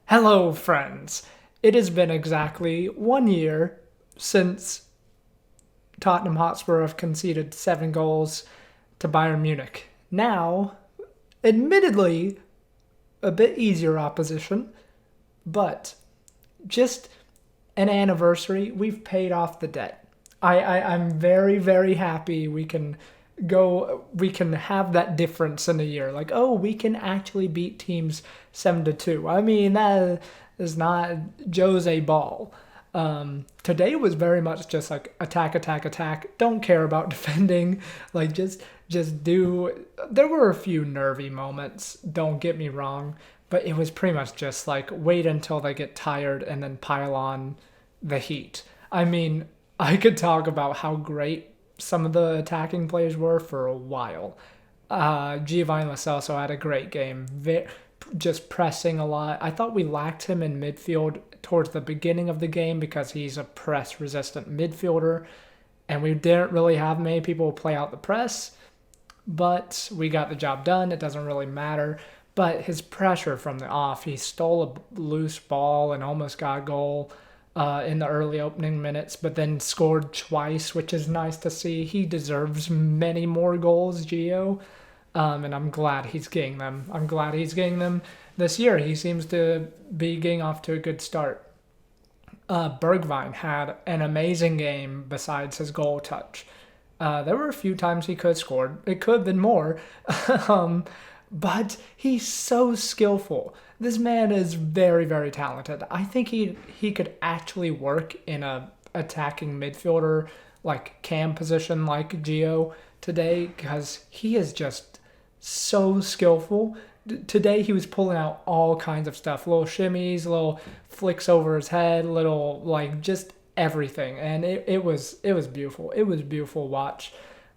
Hello, friends. It has been exactly 1 year since Tottenham Hotspur have conceded 7 goals to Bayern Munich. Now, admittedly, a bit easier opposition, but just an anniversary. We've paid off the debt. I'm very, very happy we can have that difference in a year. Like, oh, we can actually beat teams 7-2. I mean, that is not Jose Ball. Today was very much just like attack, attack, attack. Don't care about defending. Like just do. There were a few nervy moments. Don't get me wrong, but it was pretty much just like wait until they get tired and then pile on the heat. I mean, I could talk about how great some of the attacking players were for a while. Giovanni Lo Celso had a great game, just pressing a lot. I thought we lacked him in midfield towards the beginning of the game because he's a press-resistant midfielder, and we didn't really have many people play out the press, but we got the job done. It doesn't really matter. But his pressure from the off, he stole a loose ball and almost got a goal in the early opening minutes, but then scored twice, which is nice to see. He deserves many more goals, Gio, and I'm glad he's getting them. I'm glad he's getting them this year. He seems to be getting off to a good start. Bergwijn had an amazing game besides his goal touch. There were a few times he could have scored. It could have been more. um, but he's so skillful. This man is very, very talented. I think he could actually work in a attacking midfielder like cam position like Gio today because he is just so skillful. Today he was pulling out all kinds of stuff, little shimmies, little flicks over his head, little like just everything, and it was beautiful. It was beautiful to watch,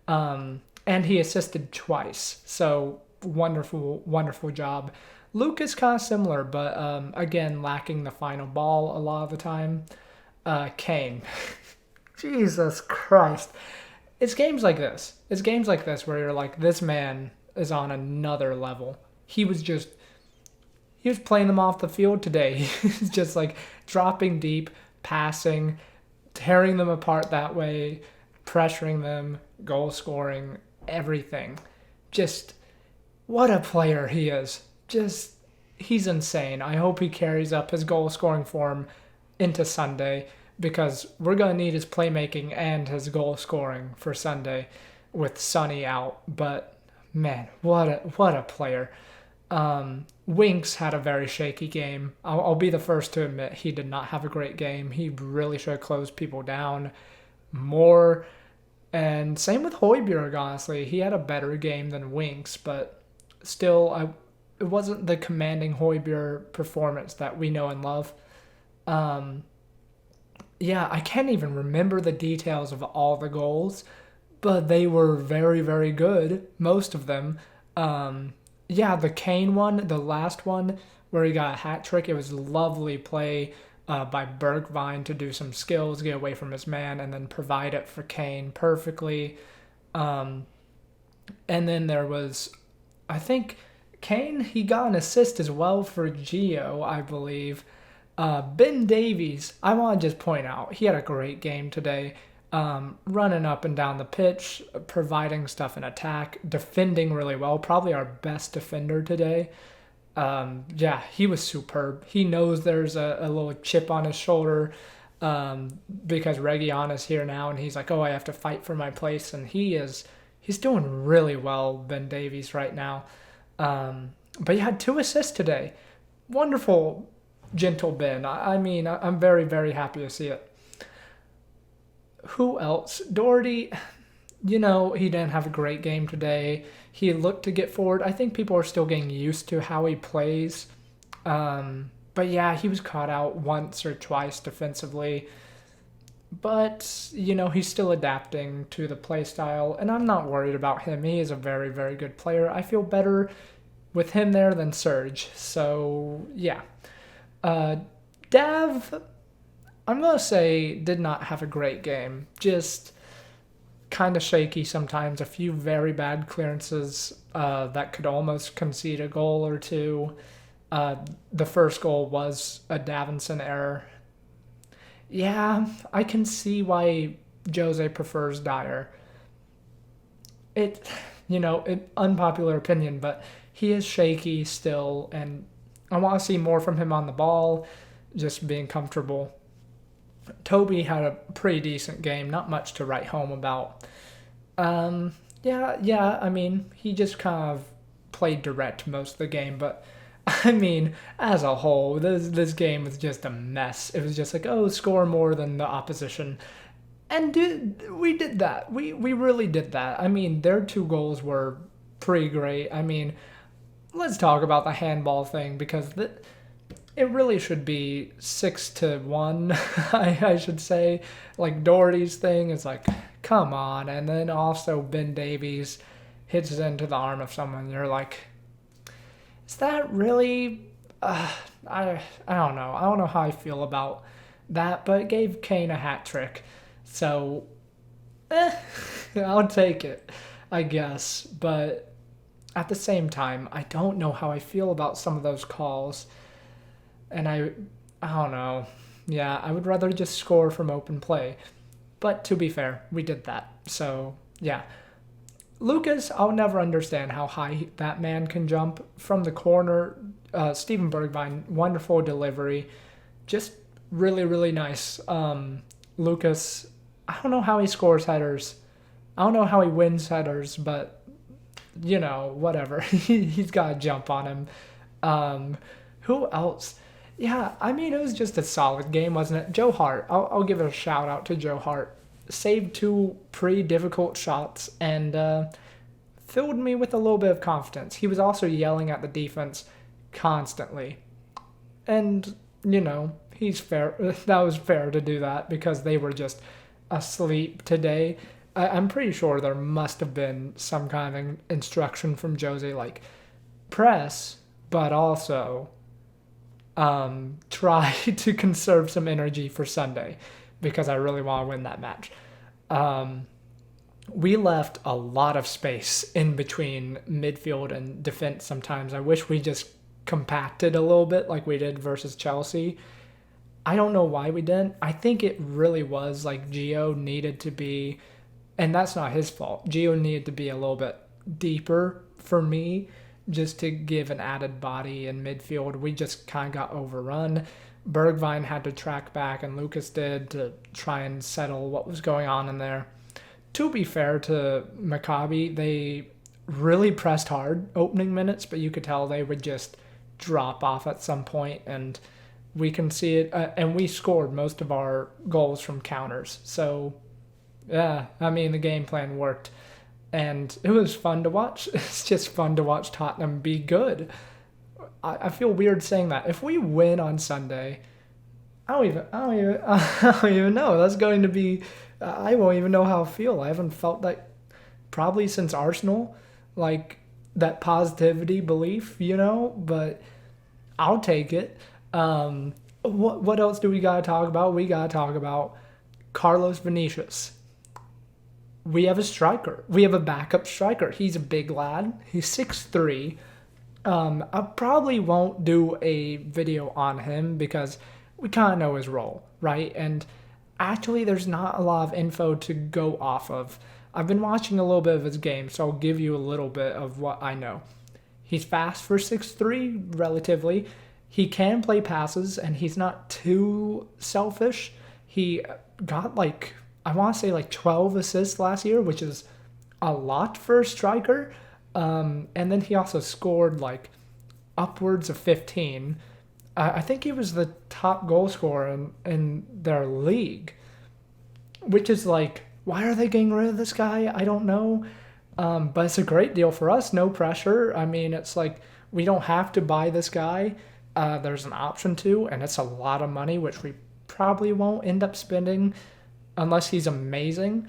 and he assisted twice, so wonderful, wonderful job. Luke is kind of similar, but again, lacking the final ball a lot of the time. Kane. Jesus Christ. It's games like this. It's games like this where you're like, this man is on another level. He was playing them off the field today. He's just like dropping deep, passing, tearing them apart that way, pressuring them, goal scoring, everything. Just what a player he is. Just he's insane. I hope he carries up his goal scoring form into Sunday because we're going to need his playmaking and his goal scoring for Sunday with Sonny out. But man, what a player. Winks had a very shaky game. I'll be the first to admit he did not have a great game. He really should have closed people down more. And same with Højbjerg, honestly. He had a better game than Winks, but still, it wasn't the commanding Højbjerg performance that we know and love. Um, yeah, I can't even remember the details of all the goals, but they were very, very good, most of them. Yeah, the Kane one, the last one where he got a hat trick, it was lovely play by Bergwijn to do some skills, get away from his man, and then provide it for Kane perfectly. Um, and then there was, I think, Kane, he got an assist as well for Gio, I believe. Ben Davies, I want to just point out, he had a great game today. Running up and down the pitch, providing stuff in attack, defending really well. Probably our best defender today. Yeah, he was superb. He knows there's a little chip on his shoulder because Reguilon is here now, and he's like, oh, I have to fight for my place, and he's doing really well, Ben Davies, right now. But he had 2 assists today. Wonderful, gentle Ben. I mean, I'm very, very happy to see it. Who else? Doherty, he didn't have a great game today. He looked to get forward. I think people are still getting used to how he plays. But yeah, he was caught out once or twice defensively. But, he's still adapting to the play style, and I'm not worried about him. He is a very, very good player. I feel better with him there than Serge. So, yeah. Dav, I'm going to say, did not have a great game. Just kind of shaky sometimes. A few very bad clearances that could almost concede a goal or two. The first goal was a Davinson error. Yeah, I can see why Jose prefers Dyer. It, unpopular opinion, but he is shaky still, and I want to see more from him on the ball, just being comfortable. Toby had a pretty decent game, not much to write home about. Yeah, I mean, he just kind of played direct most of the game, but I mean, as a whole, this game was just a mess. It was just like, oh, score more than the opposition. And we did that. We really did that. I mean, their two goals were pretty great. I mean, let's talk about the handball thing because it really should be 6-1. I should say, like Doherty's thing is like, come on. And then also Ben Davies hits it into the arm of someone. You're like, is that really? I don't know. I don't know how I feel about that, but it gave Kane a hat trick. So, I'll take it, I guess. But at the same time, I don't know how I feel about some of those calls. And I don't know. Yeah, I would rather just score from open play. But to be fair, we did that. So, yeah. Lucas, I'll never understand how high that man can jump from the corner. Steven Bergwijn, wonderful delivery. Just really, really nice. Lucas, I don't know how he scores headers. I don't know how he wins headers, but, whatever. He's got to jump on him. Who else? Yeah, I mean, it was just a solid game, wasn't it? Joe Hart, I'll give a shout out to Joe Hart. Saved two pretty difficult shots and filled me with a little bit of confidence. He was also yelling at the defense constantly. And, he's fair. That was fair to do that because they were just asleep today. I'm pretty sure there must have been some kind of instruction from Jose, like, press, but also try to conserve some energy for Sunday because I really want to win that match. We left a lot of space in between midfield and defense sometimes. I wish we just compacted a little bit like we did versus Chelsea. I don't know why we didn't. I think it really was like Gio needed to be, and that's not his fault. Gio needed to be a little bit deeper for me just to give an added body in midfield. We just kind of got overrun. Bergwijn had to track back, and Lucas did to try and settle what was going on in there. To be fair to Maccabi, they really pressed hard opening minutes, but you could tell they would just drop off at some point, and we can see it. And we scored most of our goals from counters. So, yeah, I mean, the game plan worked. And it was fun to watch. It's just fun to watch Tottenham be good. I feel weird saying that. If we win on Sunday, I don't even know. That's going to be. I won't even know how I feel. I haven't felt that probably since Arsenal, like that positivity belief, But I'll take it. What else do we gotta talk about? We gotta talk about Carlos Vinicius. We have a striker. We have a backup striker. He's a big lad. He's 6'3". I probably won't do a video on him because we kind of know his role, right? And actually, there's not a lot of info to go off of. I've been watching a little bit of his game, so I'll give you a little bit of what I know. He's fast for 6'3", relatively. He can play passes, and he's not too selfish. He got I want to say 12 assists last year, which is a lot for a striker. And then he also scored upwards of 15. I think he was the top goal scorer in their league, which is why are they getting rid of this guy? I don't know. But it's a great deal for us. No pressure. I mean, it's we don't have to buy this guy. There's an option to, and it's a lot of money, which we probably won't end up spending unless he's amazing.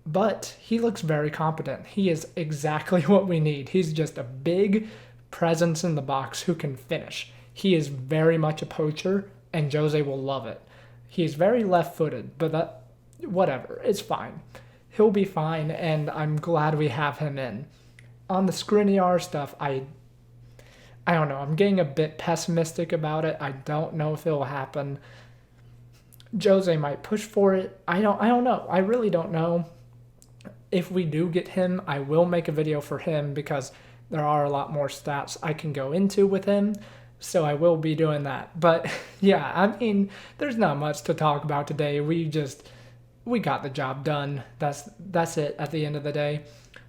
But he looks very competent. He is exactly what we need. He's just a big presence in the box who can finish. He is very much a poacher, and Jose will love it. He's very left-footed, but whatever. It's fine. He'll be fine, and I'm glad we have him in. On the Skriniar stuff, I don't know. I'm getting a bit pessimistic about it. I don't know if it'll happen. Jose might push for it. I don't know. I really don't know. If we do get him, I will make a video for him because there are a lot more stats I can go into with him. So I will be doing that. But yeah, I mean, there's not much to talk about today. We got the job done. That's it at the end of the day.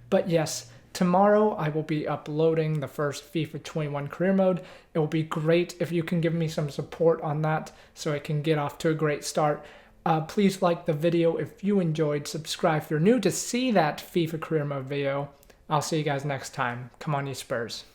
But yes, tomorrow I will be uploading the first FIFA 21 career mode. It will be great if you can give me some support on that so I can get off to a great start. Please like the video if you enjoyed. Subscribe if you're new to see that FIFA career mode video. I'll see you guys next time. Come on, you Spurs.